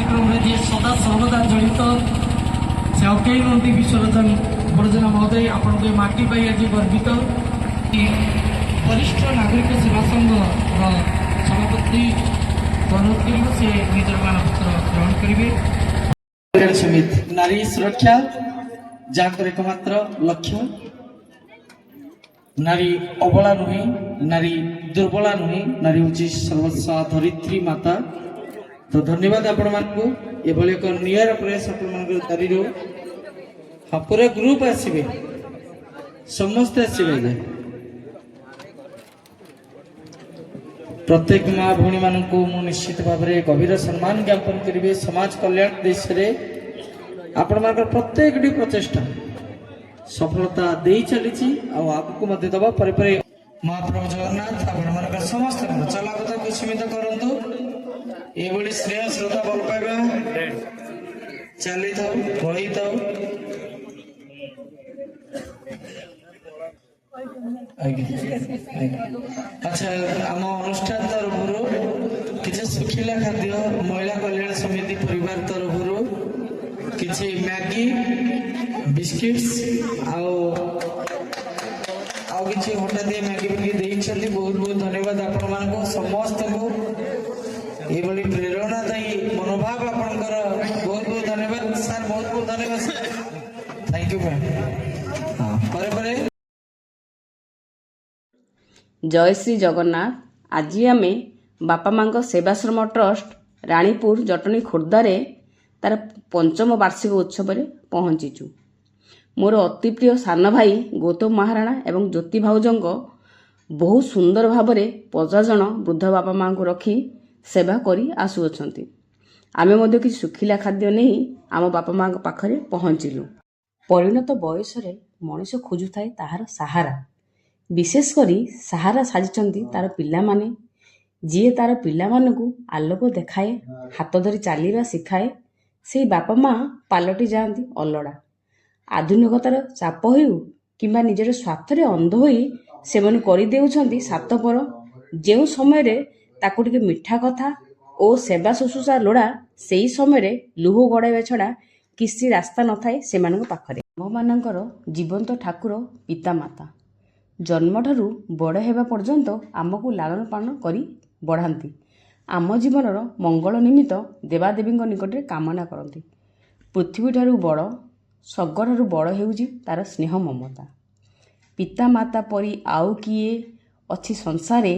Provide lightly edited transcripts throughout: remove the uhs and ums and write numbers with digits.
कार्यक्रम रे जे सदा सर्वदा जड़ित से अकेई नंदी विश्वरंजन बड़जना महोदय आपण के माटी पाई आज गर्वित वरिष्ठ नागरिक सेवा संघ सभापति अनुरोध कर से निजर मानपत्र ग्रहण करेंगे। समिति नारी सुरक्षा जहाँ एकमात्र लक्ष्य नारी अबला नुहे नारी दुर्बला नुहे नारी हूँ सर्वस्व धरित्री माता। तो धन्यवाद आपण मानक एभली एक नियर प्रयास आपण जारी रो। हाँ पूरा ग्रुप आसबे समस्ते आसबे प्रत्येक माँ भौणी मान निश्चित भाव में गभीर सम्मान ज्ञापन करेंगे। समाज कल्याण देश में आपण मान प्रत्येक प्रचेषा सफलता दे चली आगू दबा पर महाप्रभु जगन्नाथ आप समस्त चलापथा को सीमित करूँ ये स्नेह श्रद्धा भल पाइबा चली था बढ़ी था अच्छा आम अनुष्ठान तरफ किसी सुखिला खाद्य महिला कल्याण समिति परिवार तरफ किसी मैगी बिस्किट्स आउ किसी हटात मैगी मैगी बहुत बहुत धन्यवाद आपण मान समस्त को ये प्रेरणादायी मनोभाव आपंकर बहुत बहुत धन्यवाद सर बहुत बहुत धन्यवाद थैंक यू मैम। जय श्री जगन्नाथ। आज आम बापा माँ सेवाश्रम ट्रस्ट राणीपुर जटनी खोर्धारे तार पंचम वार्षिक उत्सव पहुँचीचु। मोर अति प्रिय सान भाई गौतम महाराणा एवं ज्योति भाउजों बहुत सुंदर भाव में 50 जन वृद्ध बापा माँ को रखी सेवा करी आसुअछंती। आमे मध्य किसी सुखिला खाद्य नहीं आम बापा माँ पाखरे पहुँचलु। परिणत बयस मनीष खोजु थाए ताहार सहारा विशेषकर सहारा साजिचंती तार पिला माने जी तार पिला मानकु आलोक देखाए हाथ धरी चलवा शिखाए से बापा माँ पालटी जाती अलड़ा। आधुनिकतार चाप हो कि निजर स्वार्थरे अंध होई सेमन करि देउछंती सातपर जो समय ताकु टिके मिठा कथा और सेवा शुश्रूषा लोड़ा से समय लुह गड़ाइबा छड़ा किसी रास्ता न थाए सेमानक पाखरे। आम मानकर जीवंत ठाकुर पिता माता जन्म ठारू बड़ हेबा पर्यंत आमको लालन पालन करी बढ़ाती आम जीवनर मंगल निमित्त देवादेवी निकट में कामना करती। पृथ्वी ठारू बड़ स्वर्ग ठारू बड़ हेउजी तार स्नेह ममता। पिता माता परी आउ किए अच्छी संसारे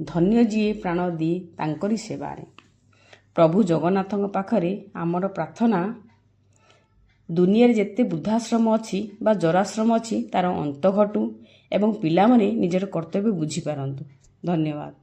धन्य जीए प्राण दिए तांकरी सेवारे। प्रभु जगन्नाथों पाखरे आमर प्रार्थना दुनिया जेते वृद्धाश्रम अच्छी बा जराश्रम अच्छी तार अंत घटू एवं पिला माने निजर कर्तव्य बुझी पारंतु। धन्यवाद।